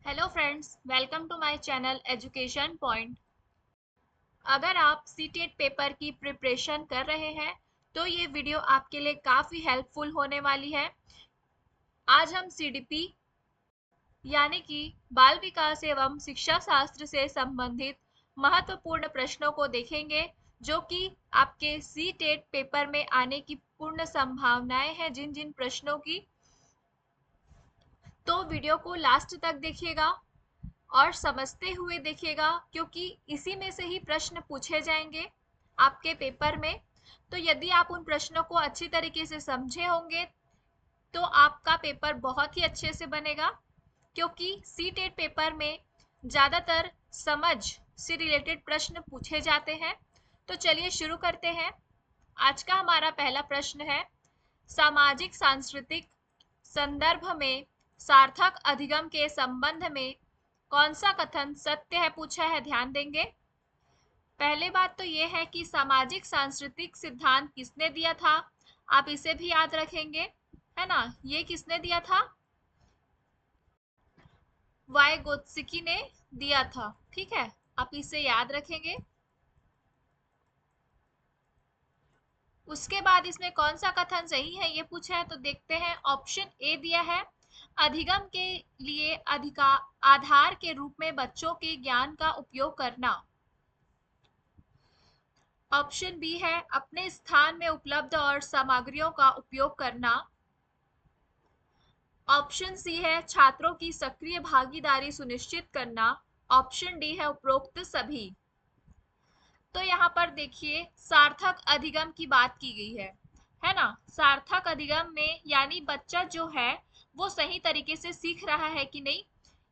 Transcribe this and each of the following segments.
Hello friends, welcome to my channel education point. अगर आप CTET paper की preparation कर रहे हैं तो ये वीडियो आपके लिए काफ़ी हेल्पफुल होने वाली है। आज हम सीडीपी यानी कि बाल विकास एवं शिक्षा शास्त्र से संबंधित महत्वपूर्ण प्रश्नों को देखेंगे जो कि आपके सीटेट पेपर में आने की पूर्ण संभावनाएं हैं जिन जिन प्रश्नों की। तो वीडियो को लास्ट तक देखिएगा और समझते हुए देखिएगा क्योंकि इसी में से ही प्रश्न पूछे जाएंगे आपके पेपर में। तो यदि आप उन प्रश्नों को अच्छी तरीके से समझे होंगे तो आपका पेपर बहुत ही अच्छे से बनेगा, क्योंकि सीटेट पेपर में ज़्यादातर समझ से रिलेटेड प्रश्न पूछे जाते हैं। तो चलिए शुरू करते हैं। आज का हमारा पहला प्रश्न है, सामाजिक सांस्कृतिक संदर्भ में सार्थक अधिगम के संबंध में कौन सा कथन सत्य है, पूछा है। ध्यान देंगे। पहले बात तो ये है कि सामाजिक सांस्कृतिक सिद्धांत किसने दिया था, आप इसे भी याद रखेंगे, है ना। ये किसने दिया था? वाइगोत्स्की ने दिया था। ठीक है, आप इसे याद रखेंगे। उसके बाद इसमें कौन सा कथन सही है ये पूछा है, तो देखते हैं। ऑप्शन ए दिया है, अधिगम के लिए अधिकार आधार के रूप में बच्चों के ज्ञान का उपयोग करना। ऑप्शन बी है, अपने स्थान में उपलब्ध और सामग्रियों का उपयोग करना। ऑप्शन सी है, छात्रों की सक्रिय भागीदारी सुनिश्चित करना। ऑप्शन डी है, उपरोक्त सभी। तो यहाँ पर देखिए, सार्थक अधिगम की बात की गई है ना। सार्थक अधिगम में यानी बच्चा जो है वो सही तरीके से सीख रहा है कि नहीं,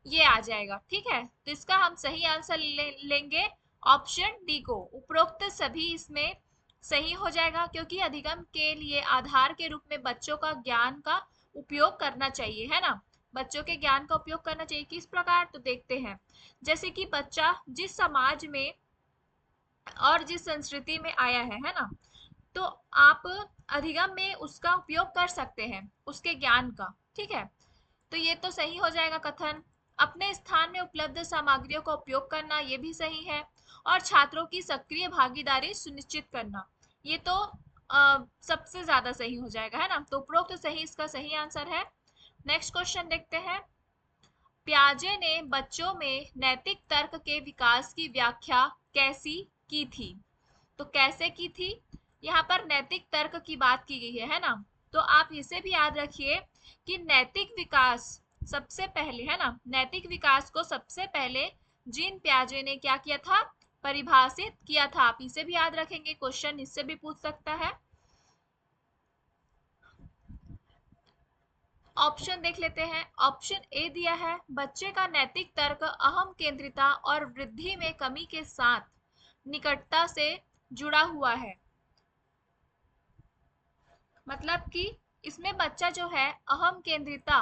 ये आ जाएगा। ठीक है, तो इसका हम सही आंसर लेंगे ऑप्शन डी को, उपरोक्त सभी इसमें सही हो जाएगा, क्योंकि अधिगम के लिए आधार के रूप में बच्चों का ज्ञान का उपयोग करना चाहिए, है ना। बच्चों के ज्ञान का उपयोग करना चाहिए किस प्रकार, तो देखते हैं। जैसे कि बच्चा जिस समाज में और जिस संस्कृति में आया है ना, तो आप अधिगम में उसका उपयोग कर सकते हैं उसके ज्ञान का। ठीक है, तो ये तो सही हो जाएगा कथन। अपने स्थान में उपलब्ध सामग्रियों का उपयोग करना, ये भी सही है। और छात्रों की सक्रिय भागीदारी सुनिश्चित करना, ये तो सबसे ज्यादा सही हो जाएगा, है ना। तो उपरोक्त तो सही इसका सही आंसर है। नेक्स्ट क्वेश्चन देखते हैं। प्याजे ने बच्चों में नैतिक तर्क के विकास की व्याख्या कैसी की थी, तो कैसे की थी, यहाँ पर नैतिक तर्क की बात की गई है ना। तो आप इसे भी याद रखिए कि नैतिक विकास सबसे पहले, है ना, नैतिक विकास को सबसे पहले जीन प्याजे ने क्या किया था, परिभाषित किया था। आप इसे भी याद रखेंगे, क्वेश्चन इससे भी पूछ सकता है। ऑप्शन देख लेते हैं। ऑप्शन ए दिया है, बच्चे का नैतिक तर्क अहम केंद्रिता और वृद्धि में कमी के साथ निकटता से जुड़ा हुआ है। मतलब कि इसमें बच्चा जो है अहम केंद्रिता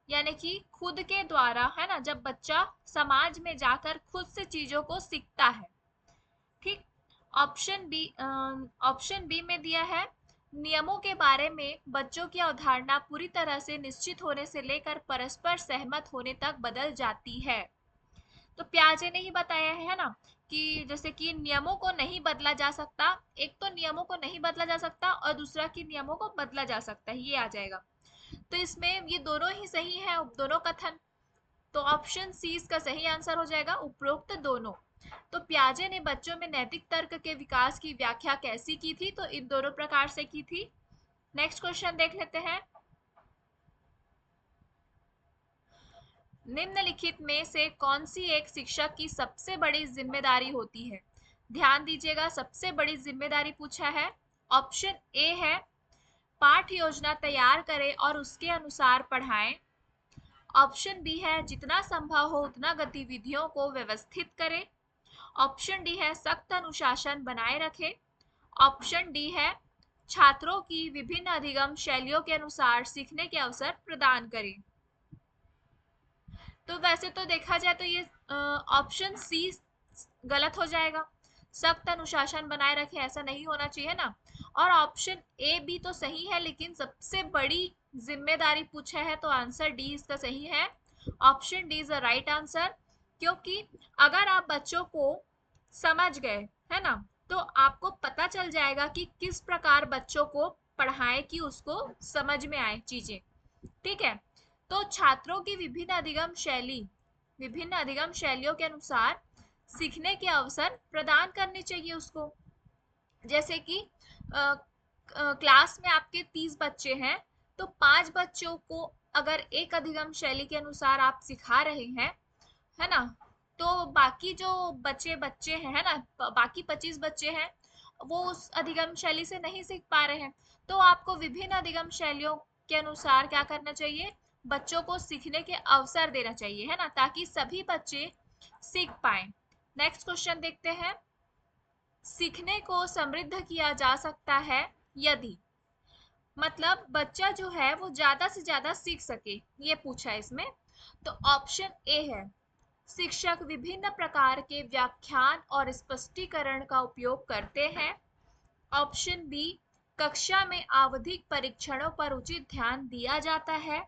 यानी कि खुद के द्वारा, है ना, जब बच्चा समाज में जाकर खुद से चीजों को सीखता है। ठीक। ऑप्शन बी में दिया है, नियमों के बारे में बच्चों की अवधारणा पूरी तरह से निश्चित होने से लेकर परस्पर सहमत होने तक बदल जाती है। तो प्याजे ने ही बताया है ना, कि जैसे कि नियमों को नहीं बदला जा सकता। एक तो नियमों को नहीं बदला जा सकता और दूसरा कि नियमों को बदला जा सकता है, ये आ जाएगा। तो इसमें ये दोनों ही सही है, दोनों कथन। तो ऑप्शन सी इसका सही आंसर हो जाएगा, उपरोक्त दोनों। तो प्याजे ने बच्चों में नैतिक तर्क के विकास की व्याख्या कैसी की थी, तो इन दोनों प्रकार से की थी। नेक्स्ट क्वेश्चन देख लेते हैं। निम्नलिखित में से कौन सी एक शिक्षक की सबसे बड़ी जिम्मेदारी होती है। ध्यान दीजिएगा, सबसे बड़ी जिम्मेदारी पूछा है। ऑप्शन ए है, पाठ योजना तैयार करें और उसके अनुसार पढ़ाएं। ऑप्शन बी है, जितना संभव हो उतना गतिविधियों को व्यवस्थित करें। ऑप्शन डी है, सख्त अनुशासन बनाए रखें। ऑप्शन डी है, छात्रों की विभिन्न अधिगम शैलियों के अनुसार सीखने के अवसर प्रदान करें। तो वैसे तो देखा जाए तो ये ऑप्शन सी गलत हो जाएगा। सख्त अनुशासन बनाए रखे, ऐसा नहीं होना चाहिए ना। और ऑप्शन ए भी तो सही है, लेकिन सबसे बड़ी जिम्मेदारी पूछा है तो आंसर डी इसका सही है, option D is the right answer. क्योंकि अगर आप बच्चों को समझ गए, है ना, तो आपको पता चल जाएगा कि किस प्रकार बच्चों को पढ़ाएं कि उसको समझ में आए चीजें। ठीक है, तो छात्रों की विभिन्न अधिगम शैलियों के अनुसार सीखने के अवसर प्रदान करने चाहिए उसको। जैसे कि क्लास में आपके 30 बच्चे हैं, तो 5 बच्चों को अगर एक अधिगम शैली के अनुसार आप सिखा रहे हैं, है ना, तो बाकी जो बच्चे बच्चे हैं, है ना, बाकी 25 बच्चे हैं, वो उस अधिगम शैली से नहीं सीख पा रहे हैं। तो आपको विभिन्न अधिगम शैलियों के अनुसार क्या करना चाहिए, बच्चों को सीखने के अवसर देना चाहिए, है ना, ताकि सभी बच्चे सीख पाए। नेक्स्ट क्वेश्चन देखते हैं। सीखने को समृद्ध किया जा सकता है यदि, मतलब बच्चा जो है वो ज्यादा से ज्यादा सीख सके, ये पूछा है इसमें। तो ऑप्शन ए है, शिक्षक विभिन्न प्रकार के व्याख्यान और स्पष्टीकरण का उपयोग करते हैं। ऑप्शन बी, कक्षा में आवधिक परीक्षणों पर उचित ध्यान दिया जाता है।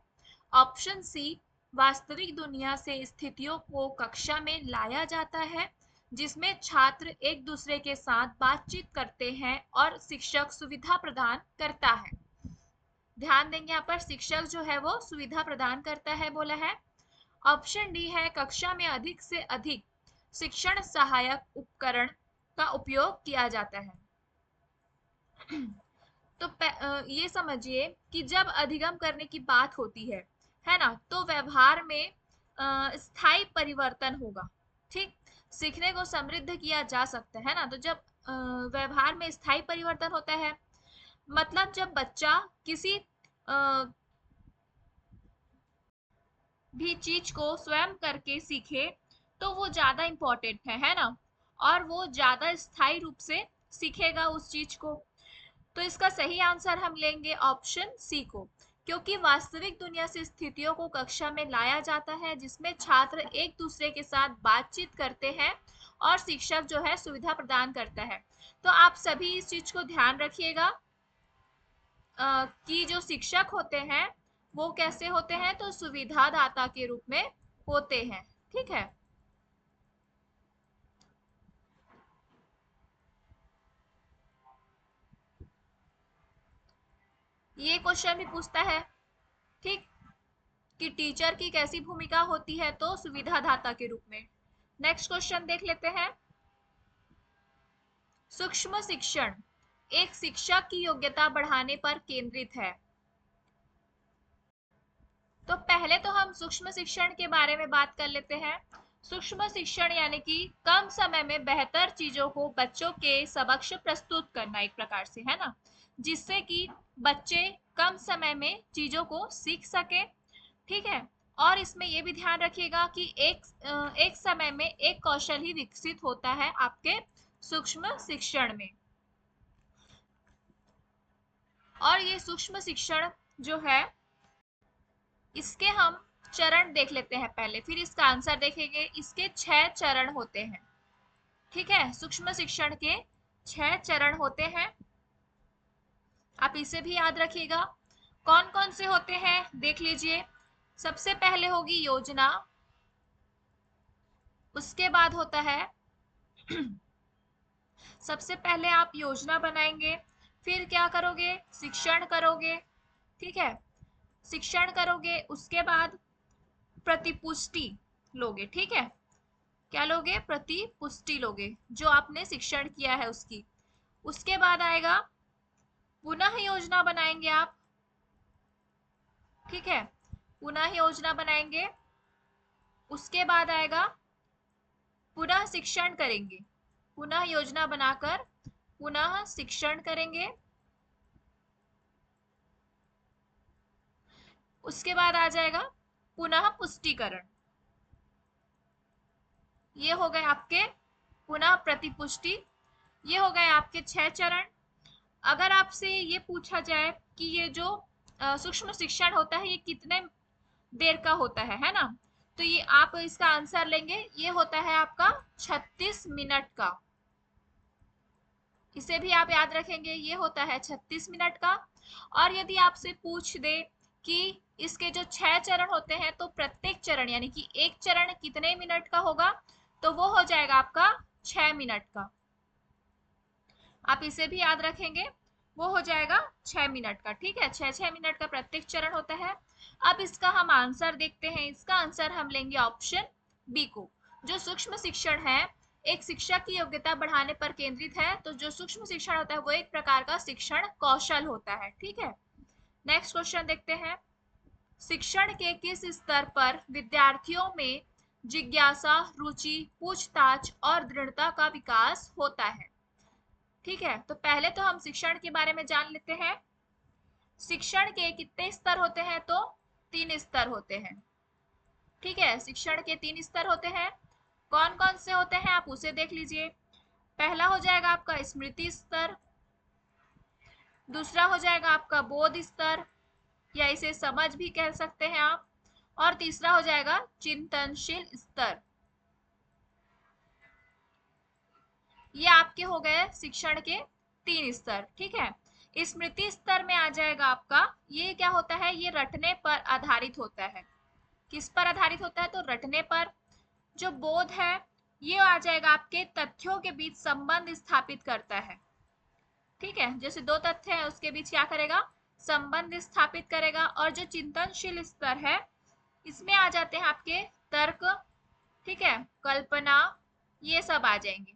ऑप्शन सी, वास्तविक दुनिया से स्थितियों को कक्षा में लाया जाता है जिसमें छात्र एक दूसरे के साथ बातचीत करते हैं और शिक्षक सुविधा प्रदान करता है। ध्यान देंगे यहाँ पर, शिक्षक जो है वो सुविधा प्रदान करता है बोला है। ऑप्शन डी है, कक्षा में अधिक से अधिक शिक्षण सहायक उपकरण का उपयोग किया जाता है। तो ये समझिए कि जब अधिगम करने की बात होती है ना, तो व्यवहार में स्थायी परिवर्तन होगा। ठीक, सीखने को समृद्ध किया जा सकता है ना, तो जब व्यवहार में स्थायी परिवर्तन होता है, मतलब जब बच्चा किसी भी चीज को स्वयं करके सीखे तो वो ज्यादा इम्पोर्टेंट है ना, और वो ज्यादा स्थायी रूप से सीखेगा उस चीज को। तो इसका सही आंसर हम लेंगे ऑप्शन सी को, क्योंकि वास्तविक दुनिया से स्थितियों को कक्षा में लाया जाता है जिसमें छात्र एक दूसरे के साथ बातचीत करते हैं और शिक्षक जो है सुविधा प्रदान करता है। तो आप सभी इस चीज को ध्यान रखिएगा कि जो शिक्षक होते हैं वो कैसे होते हैं, तो सुविधादाता के रूप में होते हैं। ठीक है, ये क्वेश्चन भी पूछता है, ठीक, कि टीचर की कैसी भूमिका होती है, तो सुविधादाता के रूप में। नेक्स्ट क्वेश्चन देख लेते हैं। सूक्ष्म शिक्षण एक शिक्षक की योग्यता बढ़ाने पर केंद्रित है। तो पहले तो हम सूक्ष्म शिक्षण के बारे में बात कर लेते हैं। सूक्ष्म शिक्षण यानी कि कम समय में बेहतर चीजों को बच्चों के समक्ष प्रस्तुत करना, एक प्रकार से, है ना, जिससे कि बच्चे कम समय में चीजों को सीख सके। ठीक है, और इसमें यह भी ध्यान रखिएगा कि एक समय में एक कौशल ही विकसित होता है आपके सूक्ष्म शिक्षण में। और ये सूक्ष्म शिक्षण जो है, इसके हम चरण देख लेते हैं पहले, फिर इसका आंसर देखेंगे। इसके 6 चरण होते हैं। ठीक है, सूक्ष्म शिक्षण के 6 चरण होते हैं, आप इसे भी याद रखिएगा। कौन कौन से होते हैं देख लीजिए। सबसे पहले होगी योजना, उसके बाद होता है सबसे पहले आप योजना बनाएंगे, फिर क्या करोगे, शिक्षण करोगे। ठीक है, शिक्षण करोगे, उसके बाद प्रतिपुष्टि लोगे। ठीक है, क्या लोगे, प्रतिपुष्टि लोगे जो आपने शिक्षण किया है उसकी। उसके बाद आएगा पुनः योजना बनाएंगे आप। ठीक है, पुनः योजना बनाएंगे, उसके बाद आएगा पुनः शिक्षण करेंगे। पुनः योजना बनाकर पुनः शिक्षण करेंगे, उसके बाद आ जाएगा पुनः पुष्टिकरण। ये हो गए आपके पुनः प्रतिपुष्टि, ये हो गए आपके 6 चरण। अगर आपसे ये पूछा जाए कि ये जो सूक्ष्म शिक्षण होता है ये कितने देर का होता है ना, तो ये आप इसका आंसर लेंगे, ये होता है आपका 36 मिनट का। इसे भी आप याद रखेंगे, ये होता है 36 मिनट का। और यदि आपसे पूछ दे कि इसके जो 6 चरण होते हैं तो प्रत्येक चरण यानी कि एक चरण कितने मिनट का होगा, तो वो हो जाएगा आपका 6 मिनट का। आप इसे भी याद रखेंगे, वो हो जाएगा 6 मिनट का। ठीक है, 6 मिनट का प्रत्येक चरण होता है। अब इसका हम आंसर देखते हैं। इसका आंसर हम लेंगे ऑप्शन बी को। जो सूक्ष्म शिक्षण है एक शिक्षा की योग्यता बढ़ाने पर केंद्रित है, तो जो सूक्ष्म शिक्षण होता है वो एक प्रकार का शिक्षण कौशल होता है। ठीक है, नेक्स्ट क्वेश्चन देखते हैं। शिक्षण के किस स्तर पर विद्यार्थियों में जिज्ञासा, रुचि, पूछताछ और दृढ़ता का विकास होता है? ठीक है, तो पहले तो हम शिक्षण के बारे में जान लेते हैं। शिक्षण के कितने स्तर होते हैं, तो 3 स्तर होते हैं। ठीक है, शिक्षण के 3 स्तर होते हैं। कौन कौन से होते हैं आप उसे देख लीजिए। पहला हो जाएगा आपका स्मृति स्तर, दूसरा हो जाएगा आपका बोध स्तर या इसे समझ भी कह सकते हैं आप, और तीसरा हो जाएगा चिंतनशील स्तर। ये आपके हो गए शिक्षण के 3 स्तर। ठीक है, स्मृति स्तर में आ जाएगा आपका, ये क्या होता है, ये रटने पर आधारित होता है। किस पर आधारित होता है, तो रटने पर। जो बोध है ये आ जाएगा आपके तथ्यों के बीच संबंध स्थापित करता है। ठीक है, जैसे दो तथ्य है उसके बीच क्या करेगा, संबंध स्थापित करेगा। और जो चिंतनशील स्तर है इसमें आ जाते हैं आपके तर्क, ठीक है, कल्पना, ये सब आ जाएंगे।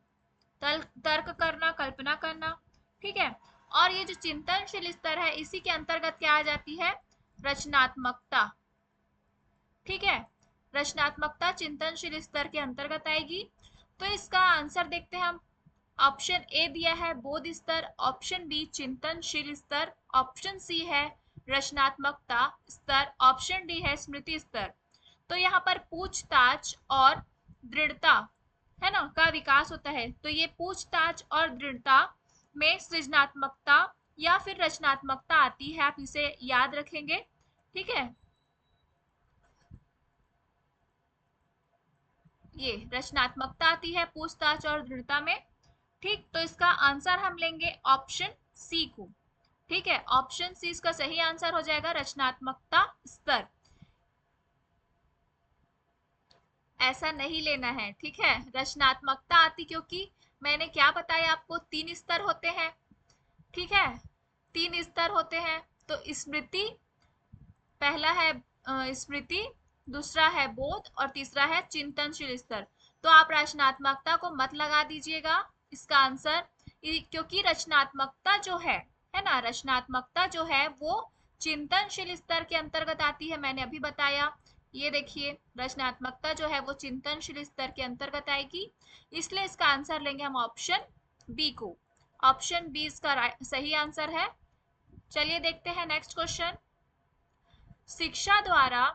तर्क करना, कल्पना करना। ठीक है, और ये जो चिंतनशील स्तर है इसी के अंतर्गत क्या आ जाती है, रचनात्मकता। ठीक है, रचनात्मकता चिंतनशील स्तर के अंतर्गत आएगी। तो इसका आंसर देखते हैं हम। ऑप्शन ए दिया है बोध स्तर, ऑप्शन बी चिंतनशील स्तर, ऑप्शन सी है रचनात्मकता स्तर, ऑप्शन डी है स्मृति स्तर। तो यहाँ पर पूछताछ और दृढ़ता है ना का विकास होता है। तो ये पूछताछ और दृढ़ता में सृजनात्मकता या फिर रचनात्मकता आती है, आप इसे याद रखेंगे। ठीक है, ये रचनात्मकता आती है पूछताछ और दृढ़ता में। ठीक, तो इसका आंसर हम लेंगे ऑप्शन सी को। ठीक है, ऑप्शन सी इसका सही आंसर हो जाएगा, रचनात्मकता स्तर। ऐसा नहीं लेना है। ठीक है, रचनात्मकता आती, क्योंकि मैंने क्या बताया आपको, 3 स्तर होते हैं। ठीक है, 3 स्तर होते हैं। तो स्मृति, पहला है स्मृति, दूसरा है बोध और तीसरा है चिंतनशील स्तर। तो आप रचनात्मकता को मत लगा दीजिएगा इसका आंसर, क्योंकि रचनात्मकता जो है ना, रचनात्मकता जो है वो चिंतनशील स्तर के अंतर्गत आती है, मैंने अभी बताया। ये देखिए, रचनात्मकता जो है वो चिंतनशील स्तर के अंतर्गत आएगी, इसलिए इसका आंसर लेंगे हम ऑप्शन बी को। ऑप्शन बी इसका सही आंसर है। चलिए देखते हैं नेक्स्ट क्वेश्चन। शिक्षा द्वारा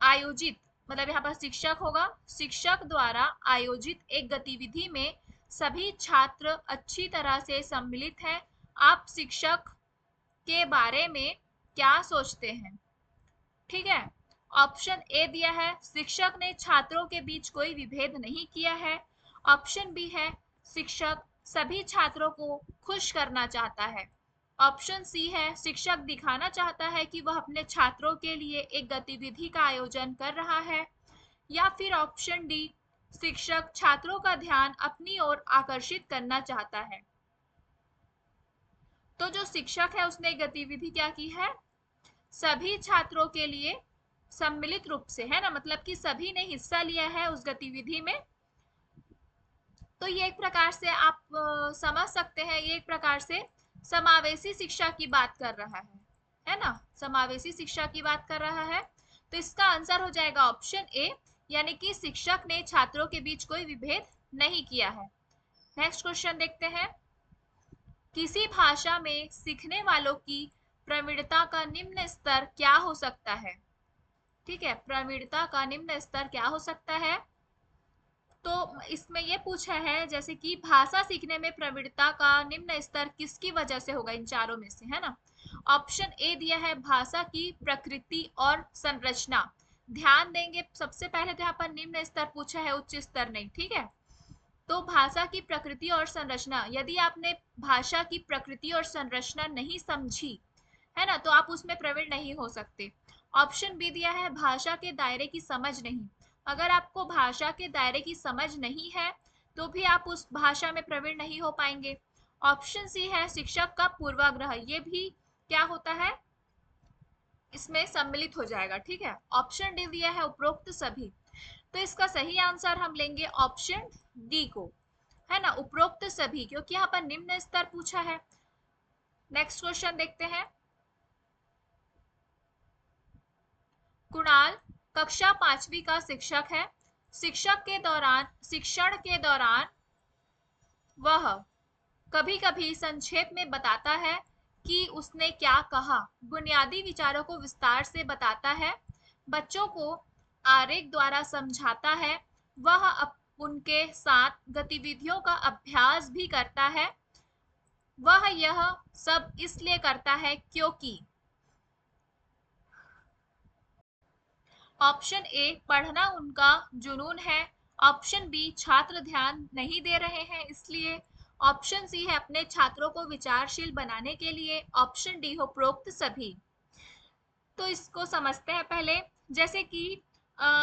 आयोजित, मतलब यहाँ पर शिक्षक होगा, शिक्षक द्वारा आयोजित एक गतिविधि में सभी छात्र अच्छी तरह से सम्मिलित हैं। आप शिक्षक के बारे में क्या सोचते हैं? ठीक है, ऑप्शन ए दिया है शिक्षक ने छात्रों के बीच कोई विभेद नहीं किया है, ऑप्शन बी है शिक्षक सभी छात्रों को खुश करना चाहता है, ऑप्शन सी है शिक्षक दिखाना चाहता है कि वह अपने छात्रों के लिए एक गतिविधि का आयोजन कर रहा है, या फिर ऑप्शन डी शिक्षक छात्रों का ध्यान अपनी ओर आकर्षित करना चाहता है। तो जो शिक्षक है उसने गतिविधि क्या की है, सभी छात्रों के लिए सम्मिलित रूप से, है ना, मतलब कि सभी ने हिस्सा लिया है उस गतिविधि में। तो ये एक प्रकार से आप समझ सकते हैं, ये एक प्रकार से समावेशी शिक्षा की बात कर रहा है ना, समावेशी शिक्षा की बात कर रहा है। तो इसका आंसर हो जाएगा ऑप्शन ए, यानी कि शिक्षक ने छात्रों के बीच कोई विभेद नहीं किया है। नेक्स्ट क्वेश्चन देखते हैं। किसी भाषा में सीखने वालों की प्रवीणता का निम्न स्तर क्या हो सकता है? ठीक है, प्रवीणता का निम्न स्तर क्या हो सकता है? तो इसमें ये पूछा है जैसे कि भाषा सीखने में प्रवीणता का निम्न स्तर किसकी वजह से होगा, इन चारों में से, है ना। ऑप्शन ए दिया है भाषा की प्रकृति और संरचना। ध्यान देंगे, सबसे पहले तो यहाँ पर निम्न स्तर पूछा है, उच्च स्तर नहीं। ठीक है, तो भाषा की प्रकृति और संरचना, यदि आपने भाषा की प्रकृति और संरचना नहीं समझी, है ना, तो आप उसमें प्रवीण नहीं हो सकते। ऑप्शन बी दिया है भाषा के दायरे की समझ नहीं। अगर आपको भाषा के दायरे की समझ नहीं है तो भी आप उस भाषा में प्रवीण नहीं हो पाएंगे। ऑप्शन सी है शिक्षक का पूर्वाग्रह, ये भी क्या होता है, इसमें सम्मिलित हो जाएगा। ठीक है, ऑप्शन डी दिया है उपरोक्त सभी। तो इसका सही आंसर हम लेंगे ऑप्शन डी को, है ना, उपरोक्त सभी, क्योंकि यहाँ पर निम्न स्तर पूछा है। नेक्स्ट क्वेश्चन देखते हैं। कुणाल कक्षा 5वीं का शिक्षक है। शिक्षण के दौरान वह कभी कभी संक्षेप में बताता है कि उसने क्या कहा, बुनियादी विचारों को विस्तार से बताता है, बच्चों को आरेख द्वारा समझाता है, वह उनके साथ गतिविधियों का अभ्यास भी करता है। वह यह सब इसलिए करता है क्योंकि ऑप्शन ए पढ़ना उनका जुनून है, ऑप्शन बी छात्र ध्यान नहीं दे रहे हैं इसलिए, ऑप्शन सी है अपने छात्रों को विचारशील बनाने के लिए, ऑप्शन डी उपरोक्त सभी। तो इसको समझते हैं पहले। जैसे कि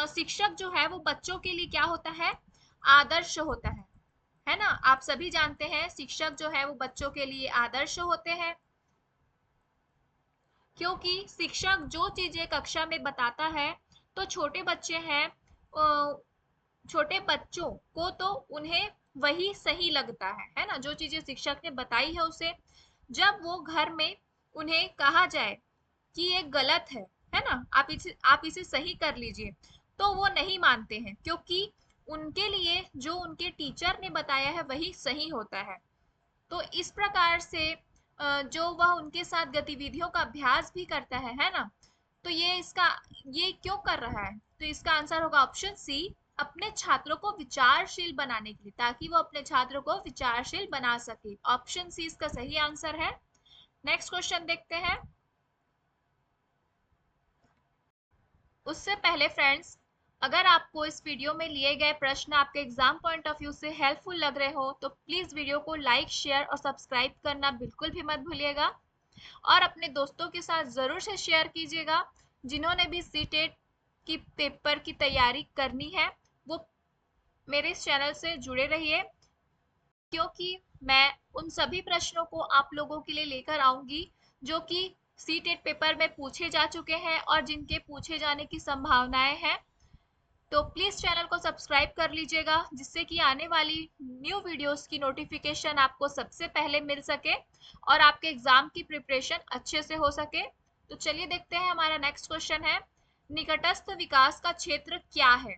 शिक्षक जो है वो बच्चों के लिए क्या होता है, आदर्श होता है ना, आप सभी जानते हैं शिक्षक जो है वो बच्चों के लिए आदर्श होते हैं, क्योंकि शिक्षक जो चीजें कक्षा में बताता है तो छोटे बच्चे हैं, छोटे बच्चों को तो उन्हें वही सही लगता है ना, जो चीजें शिक्षक ने बताई है उसे जब वो घर में उन्हें कहा जाए कि ये गलत है ना, आप इसे सही कर लीजिए, तो वो नहीं मानते हैं, क्योंकि उनके लिए जो उनके टीचर ने बताया है वही सही होता है। तो इस प्रकार से जो वह उनके साथ गतिविधियों का अभ्यास भी करता है ना, तो ये क्यों कर रहा है, तो इसका आंसर होगा ऑप्शन सी, अपने छात्रों को विचारशील बनाने के लिए, ताकि वो अपने छात्रों को विचारशील बना सके। ऑप्शन सी इसका सही आंसर है। नेक्स्ट क्वेश्चन देखते हैं। उससे पहले फ्रेंड्स, अगर आपको इस वीडियो में लिए गए प्रश्न आपके एग्जाम पॉइंट ऑफ व्यू से हेल्पफुल लग रहे हो तो प्लीज वीडियो को लाइक, शेयर और सब्सक्राइब करना बिल्कुल भी मत भूलिएगा, और अपने दोस्तों के साथ जरूर से शेयर कीजिएगा जिन्होंने भी सीटेट की पेपर की तैयारी करनी है, वो मेरे इस चैनल से जुड़े रहिए, क्योंकि मैं उन सभी प्रश्नों को आप लोगों के लिए लेकर आऊंगी जो कि सीटेट पेपर में पूछे जा चुके हैं और जिनके पूछे जाने की संभावनाएं हैं। तो प्लीज चैनल को सब्सक्राइब कर लीजिएगा जिससे कि आने वाली न्यू वीडियोस की नोटिफिकेशन आपको सबसे पहले मिल सके और आपके एग्जाम की प्रिपरेशन अच्छे से हो सके। तो चलिए देखते हैं, हमारा नेक्स्ट क्वेश्चन है, निकटस्थ विकास का क्षेत्र क्या है।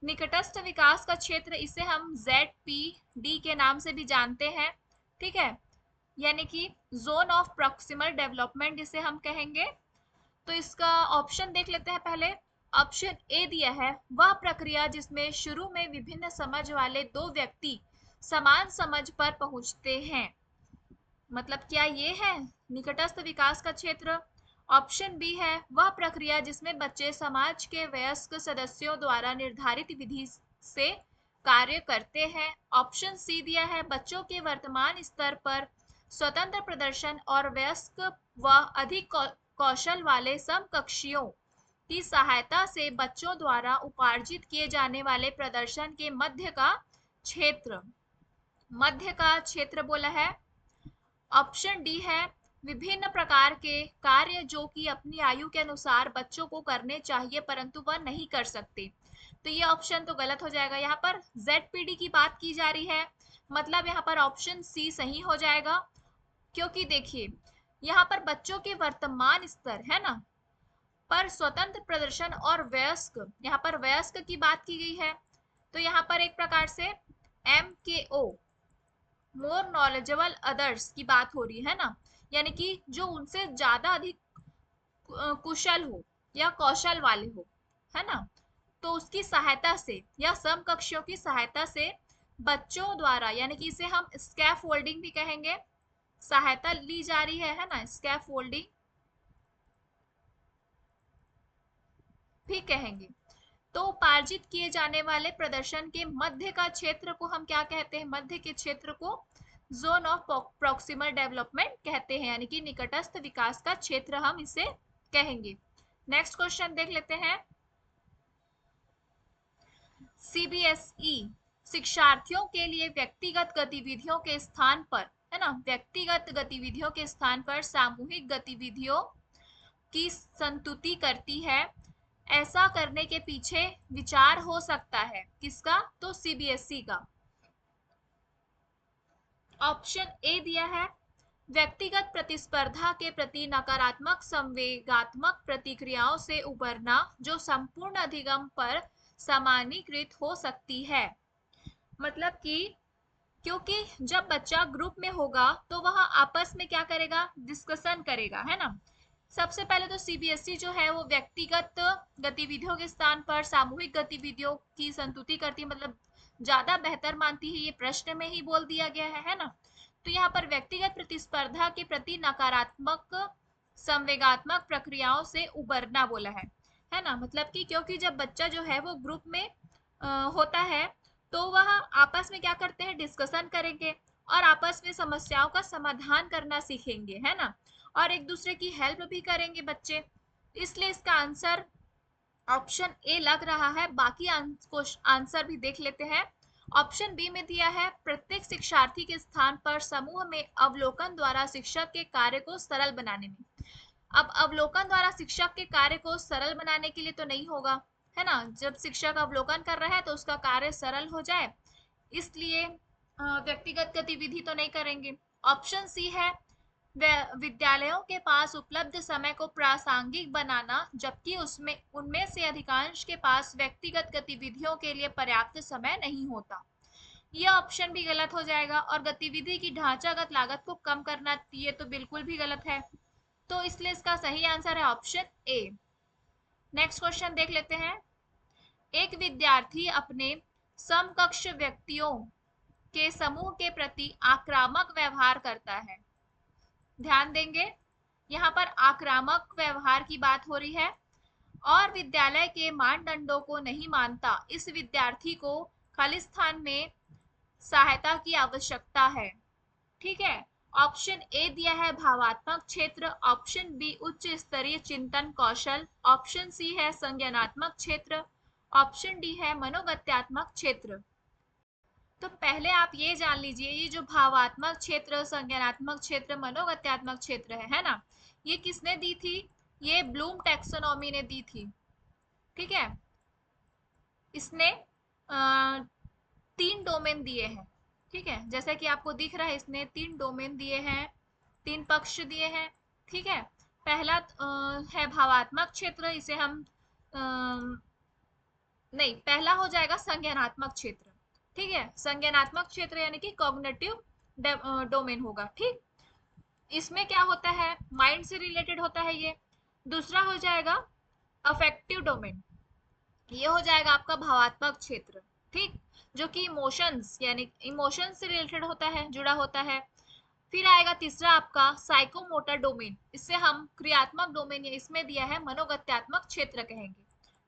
निकटस्थ विकास का क्षेत्र, इसे हम ZPD के नाम से भी जानते हैं, ठीक है, यानी कि जोन ऑफ प्रॉक्सिमल डेवलपमेंट इसे हम कहेंगे। तो इसका ऑप्शन देख लेते हैं पहले। ऑप्शन ए दिया है वह प्रक्रिया जिसमें शुरू में विभिन्न समझ वाले दो व्यक्ति समान समझ पर पहुंचते हैं, मतलब क्या ये है निकटस्थ विकास का क्षेत्र। ऑप्शन बी है वह प्रक्रिया जिसमें बच्चे समाज के वयस्क सदस्यों द्वारा निर्धारित विधि से कार्य करते हैं। ऑप्शन सी दिया है बच्चों के वर्तमान स्तर पर स्वतंत्र प्रदर्शन और वयस्क व अधिक कौशल वाले समकक्षियों की सहायता से बच्चों द्वारा उपार्जित किए जाने वाले प्रदर्शन के मध्य का क्षेत्र बोला है। ऑप्शन डी है विभिन्न प्रकार के कार्य जो कि अपनी आयु के अनुसार बच्चों को करने चाहिए परंतु वह नहीं कर सकते, तो ये ऑप्शन तो गलत हो जाएगा। यहाँ पर ZPD की बात की जा रही है, मतलब यहाँ पर ऑप्शन सी सही हो जाएगा, क्योंकि देखिए यहाँ पर बच्चों के वर्तमान स्तर है ना पर स्वतंत्र प्रदर्शन और वयस्क, यहाँ पर वयस्क की बात की गई है, तो यहाँ पर एक प्रकार से MKO मोर नॉलेजेबल अदर्स की बात हो रही है ना, यानी कि जो उनसे ज्यादा अधिक कुशल हो या कौशल वाले हो, है ना, तो उसकी सहायता से या समकक्षों की सहायता से बच्चों द्वारा, यानी कि इसे हम स्कैफ फोल्डिंग भी कहेंगे, सहायता ली जा रही है ना, स्कैफ फोल्डिंग भी कहेंगे। तो उपार्जित किए जाने वाले प्रदर्शन के मध्य का क्षेत्र को हम क्या कहते हैं, मध्य के क्षेत्र को जोन ऑफ प्रॉक्सिमल डेवलपमेंट कहते हैं, यानी कि निकटस्थ विकास का क्षेत्र हम इसे कहेंगे। नेक्स्ट क्वेश्चन देख लेते हैं। सीबीएसई शिक्षार्थियों के लिए व्यक्तिगत गतिविधियों के स्थान पर, है ना, व्यक्तिगत गतिविधियों के स्थान पर सामूहिक गतिविधियों की संतुति करती है। ऐसा करने के पीछे विचार हो सकता है किसका? तो सीबीएसई का। ऑप्शन ए दिया है, व्यक्तिगत प्रतिस्पर्धा के प्रति नकारात्मक संवेगात्मक प्रतिक्रियाओं से उबरना जो संपूर्ण अधिगम पर सामान्यीकृत हो सकती है। मतलब कि क्योंकि जब बच्चा ग्रुप में होगा तो वह आपस में क्या करेगा? डिस्कशन करेगा, है ना। सबसे पहले तो सीबीएसई जो है वो व्यक्तिगत गतिविधियों के स्थान पर सामूहिक गतिविधियों की संतुति करती है, मतलब ज्यादा बेहतर मानती है, ये प्रश्न में ही बोल दिया गया है ना। तो यहाँ पर व्यक्तिगत प्रतिस्पर्धा के प्रति नकारात्मक संवेगात्मक प्रक्रियाओं से उबरना बोला है ना। मतलब कि क्योंकि जब बच्चा जो है वो ग्रुप में होता है तो वह आपस में क्या करते हैं? डिस्कशन करेंगे और आपस में समस्याओं का समाधान करना सीखेंगे, है ना, और एक दूसरे की हेल्प भी करेंगे बच्चे। इसलिए इसका आंसर ऑप्शन ए लग रहा है। बाकी आंसर भी देख लेते हैं। ऑप्शन बी में दिया है, प्रत्येक शिक्षार्थी के स्थान पर समूह में अवलोकन द्वारा शिक्षक के कार्य को सरल बनाने में। अब अवलोकन द्वारा शिक्षक के कार्य को सरल बनाने के लिए तो नहीं होगा, है ना। जब शिक्षक अवलोकन कर रहा है तो उसका कार्य सरल हो जाए, इसलिए व्यक्तिगत गतिविधि तो नहीं करेंगे। ऑप्शन सी है, विद्यालयों के पास उपलब्ध समय को प्रासंगिक बनाना, जबकि उसमें उनमें से अधिकांश के पास व्यक्तिगत गतिविधियों के लिए पर्याप्त समय नहीं होता। यह ऑप्शन भी गलत हो जाएगा। और गतिविधि की ढांचागत लागत को कम करना, ये तो बिल्कुल भी गलत है। तो इसलिए इसका सही आंसर है ऑप्शन ए। नेक्स्ट क्वेश्चन देख लेते हैं। एक विद्यार्थी अपने समकक्ष व्यक्तियों के समूह के प्रति आक्रामक व्यवहार करता है। ध्यान देंगे, यहाँ पर आक्रामक व्यवहार की बात हो रही है और विद्यालय के मानदंडों को नहीं मानता। इस विद्यार्थी को खालिस्तान में सहायता की आवश्यकता है। ठीक है। ऑप्शन ए दिया है भावात्मक क्षेत्र, ऑप्शन बी उच्च स्तरीय चिंतन कौशल, ऑप्शन सी है संज्ञानात्मक क्षेत्र, ऑप्शन डी है मनोगत्यात्मक क्षेत्र। तो पहले आप ये जान लीजिए, ये जो भावात्मक क्षेत्र, संज्ञानात्मक क्षेत्र, मनोगत्यात्मक क्षेत्र है ना, ये किसने दी थी? ये ब्लूम टैक्सोनॉमी ने दी थी। ठीक है। इसने 3 डोमेन दिए हैं। ठीक है, जैसा कि आपको दिख रहा है इसने 3 डोमेन दिए हैं, 3 पक्ष दिए हैं। ठीक है। पहला है भावात्मक क्षेत्र, इसे हम नहीं, पहला हो जाएगा संज्ञानात्मक क्षेत्र। ठीक है, संज्ञानात्मक क्षेत्र यानी कि कॉग्निटिव डोमेन होगा। ठीक, इसमें क्या होता है? माइंड से रिलेटेड होता है ये। दूसरा हो जाएगा अफेक्टिव डोमेन, ये हो जाएगा आपका भावात्मक क्षेत्र। ठीक, जो कि इमोशंस यानी इमोशंस से रिलेटेड होता है, जुड़ा होता है। फिर आएगा तीसरा आपका साइकोमोटर डोमेन, इससे हम क्रियात्मक डोमेन, इसमें दिया है मनोगत्यात्मक क्षेत्र कहेंगे।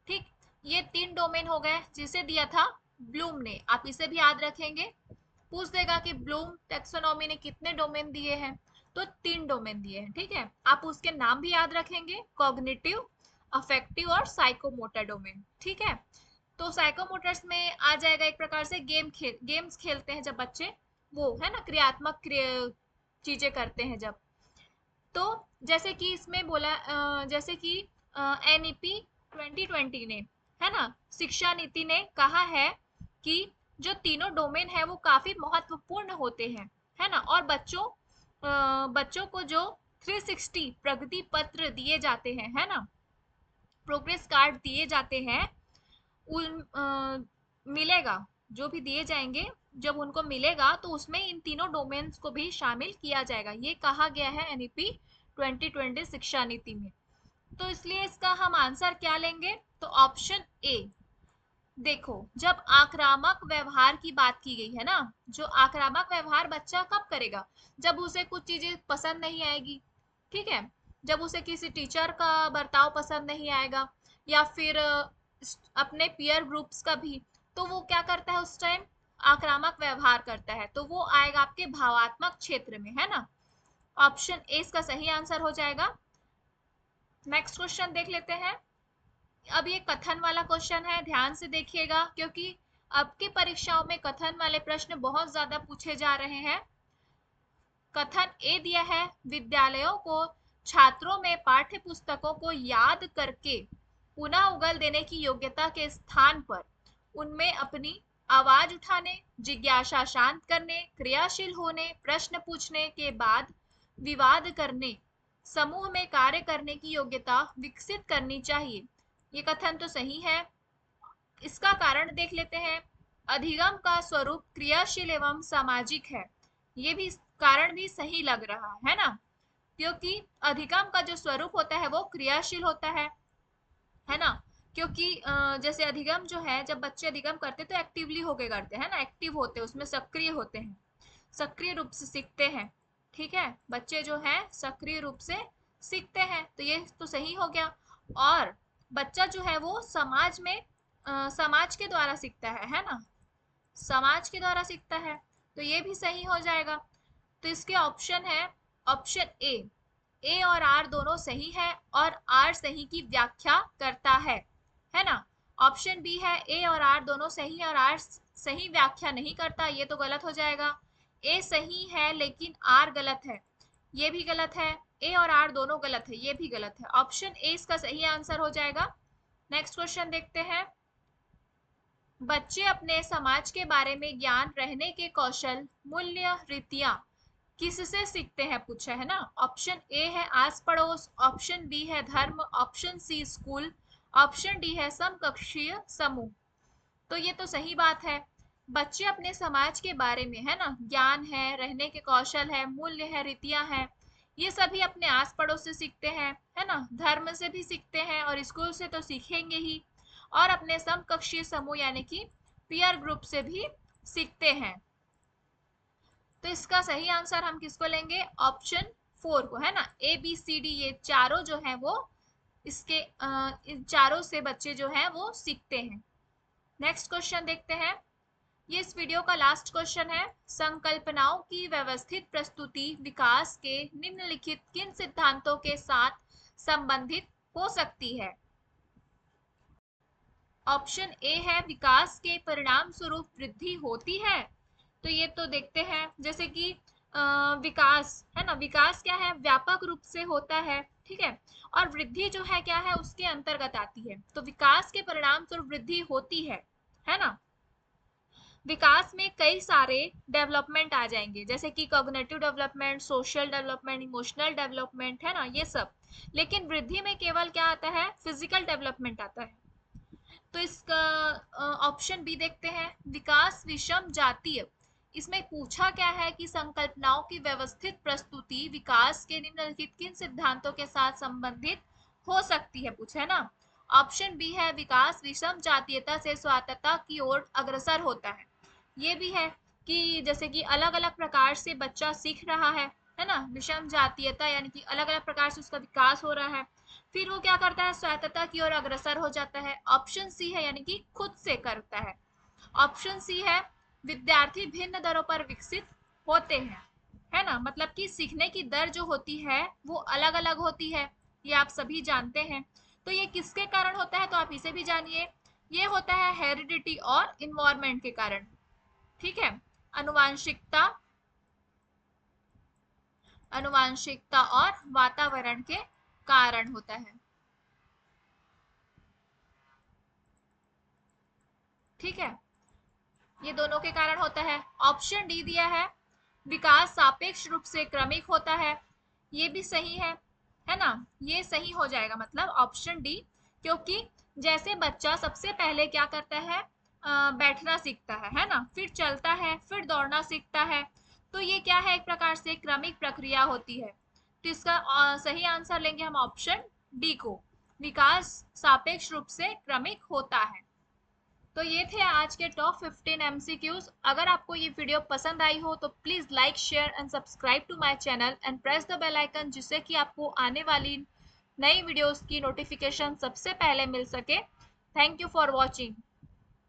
ठीक, ये 3 डोमेन हो गए जिसे दिया था ब्लूम ने। आप इसे भी याद रखेंगे, पूछ देगा कि ब्लूम टैक्सोनॉमी ने कितने डोमेन दिए हैं, तो 3 डोमेन दिए हैं। ठीक है, आप उसके नाम भी याद रखेंगे, कॉग्निटिव, अफेक्टिव और साइकोमोटर डोमेन। ठीक है। तो साइकोमोटर्स में आ जाएगा एक प्रकार से गेम्स खेलते हैं जब बच्चे, वो है ना, क्रियात्मक चीजें करते हैं जब। तो जैसे कि इसमें बोला जैसे कि एनईपी 2020 ने, है ना, शिक्षा नीति ने कहा है कि जो तीनों डोमेन है वो काफी महत्वपूर्ण होते हैं, है ना। और बच्चों को जो 360 प्रगति पत्र दिए जाते हैं, है ना, प्रोग्रेस कार्ड दिए जाते हैं, उन मिलेगा, जो भी दिए जाएंगे, जब उनको मिलेगा तो उसमें इन तीनों डोमेन्स को भी शामिल किया जाएगा, ये कहा गया है एनईपी 2020 शिक्षा नीति में। तो इसलिए इसका हम आंसर क्या लेंगे? तो ऑप्शन ए। देखो, जब आक्रामक व्यवहार की बात की गई है ना, जो आक्रामक व्यवहार बच्चा कब करेगा? जब उसे कुछ चीजें पसंद नहीं आएगी। ठीक है, जब उसे किसी टीचर का बर्ताव पसंद नहीं आएगा या फिर अपने पीयर ग्रुप्स का भी, तो वो क्या करता है उस टाइम? आक्रामक व्यवहार करता है, तो वो आएगा आपके भावात्मक क्षेत्र में, है ना। ऑप्शन ए इसका सही आंसर हो जाएगा। नेक्स्ट क्वेश्चन देख लेते हैं। अब ये कथन वाला क्वेश्चन है, ध्यान से देखिएगा क्योंकि अब की परीक्षाओं में कथन वाले प्रश्न बहुत ज्यादा पूछे जा रहे हैं। कथन ए दिया है, विद्यालयों को छात्रों में पाठ्य पुस्तकों को याद करके पुनः उगल देने की योग्यता के स्थान पर उनमें अपनी आवाज उठाने, जिज्ञासा शांत करने, क्रियाशील होने, प्रश्न पूछने के बाद विवाद करने, समूह में कार्य करने की योग्यता विकसित करनी चाहिए। ये कथन तो सही है। इसका कारण देख लेते हैं। अधिगम का स्वरूप क्रियाशील एवं सामाजिक है। ये भी कारण भी सही लग रहा है ना, क्योंकि अधिगम का जो स्वरूप होता है वो क्रियाशील होता है ना। क्योंकि जैसे अधिगम जो है, जब बच्चे अधिगम करते तो एक्टिवली होके करते हैं ना, एक्टिव होते हैं, उसमें सक्रिय होते हैं, सक्रिय रूप से सीखते हैं। ठीक है, बच्चे जो है सक्रिय रूप से सीखते हैं, तो ये तो सही हो गया। और बच्चा जो है वो समाज में समाज के द्वारा सीखता है ना, समाज के द्वारा सीखता है, तो ये भी सही हो जाएगा। तो इसके ऑप्शन है ऑप्शन ए और आर दोनों सही है और आर सही की व्याख्या करता है ना। ऑप्शन बी है ए और आर दोनों सही है और आर सही व्याख्या नहीं करता, ये तो गलत हो जाएगा। ए सही है लेकिन आर गलत है, ये भी गलत है। ए और आर दोनों गलत है, ये भी गलत है। ऑप्शन ए इसका सही आंसर हो जाएगा। नेक्स्ट क्वेश्चन देखते हैं। बच्चे अपने समाज के बारे में ज्ञान, रहने के कौशल, मूल्य, रीतियां किससे सीखते हैं, पूछा है ना। ऑप्शन ए है आस पड़ोस, ऑप्शन बी है धर्म, option C school, option D है समकक्षीय समूह। तो ये तो सही बात है। बच्चे अपने समाज के बारे में, है ना, ज्ञान है, रहने के कौशल है, मूल्य है, रीतियां हैं, ये सभी अपने आस पड़ोस से सीखते हैं, है ना, धर्म से भी सीखते हैं और स्कूल से तो सीखेंगे ही, और अपने समकक्षीय समूह यानी कि पीयर ग्रुप से भी सीखते हैं। तो इसका सही आंसर हम किसको लेंगे, ऑप्शन 4 को, है ना। ए बी सी डी ये चारों जो है वो इसके इन चारों से बच्चे जो है वो सीखते हैं। नेक्स्ट क्वेश्चन देखते हैं। ये इस वीडियो का लास्ट क्वेश्चन है। संकल्पनाओं की व्यवस्थित प्रस्तुति विकास के निम्नलिखित किन सिद्धांतों के साथ संबंधित हो सकती है। ऑप्शन ए है विकास के परिणाम स्वरूप वृद्धि होती है, तो ये तो देखते हैं। जैसे कि विकास है ना, विकास क्या है, व्यापक रूप से होता है, ठीक है, और वृद्धि जो है क्या है, उसके अंतर्गत आती है। तो विकास के परिणाम स्वरूप वृद्धि होती है ना। विकास में कई सारे डेवलपमेंट आ जाएंगे, जैसे कि cognitive development, social development, emotional development, है ना, ये सब। लेकिन वृद्धि में केवल क्या आता है, फिजिकल डेवलपमेंट आता है। तो इसका ऑप्शन बी देखते हैं, विकास विषम जातीय। इसमें पूछा क्या है कि संकल्पनाओं की व्यवस्थित प्रस्तुति विकास के निम्नलिखित किन सिद्धांतों के साथ संबंधित हो सकती है, पूछा है ना। ऑप्शन बी है विकास विषम जातीयता से स्वायत्तता की ओर अग्रसर होता है। ये भी है कि जैसे कि अलग अलग प्रकार से बच्चा सीख रहा है ना, विषम जातीयता यानी कि अलग अलग प्रकार से उसका विकास हो रहा है, फिर वो क्या करता है, स्वायत्तता की ओर अग्रसर हो जाता है। ऑप्शन सी है यानी कि खुद से करता है। ऑप्शन सी है विद्यार्थी भिन्न दरों पर विकसित होते हैं, है ना, मतलब कि सीखने की दर जो होती है वो अलग अलग होती है, ये आप सभी जानते हैं। तो ये किसके कारण होता है, तो आप इसे भी जानिए। ये होता है हेरिडिटी और इन्वायरमेंट के कारण, ठीक है, अनुवांशिकता, अनुवांशिकता और वातावरण के कारण होता है, ठीक है, ये दोनों के कारण होता है। ऑप्शन डी दिया है विकास सापेक्ष रूप से क्रमिक होता है, ये भी सही है ना, ये सही हो जाएगा, मतलब ऑप्शन डी। क्योंकि जैसे बच्चा सबसे पहले क्या करता है, बैठना सीखता है ना, फिर चलता है, फिर दौड़ना सीखता है, तो ये क्या है, एक प्रकार से क्रमिक प्रक्रिया होती है। तो इसका सही आंसर लेंगे हम ऑप्शन डी को, विकास सापेक्ष रूप से क्रमिक होता है। तो ये थे आज के टॉप 15 MCQs। अगर आपको ये वीडियो पसंद आई हो तो please like, share and subscribe to my channel and press the bell icon, जिससे कि आपको आने वाली नई वीडियोस की नोटिफिकेशन सबसे पहले मिल सके। Thank you for watching.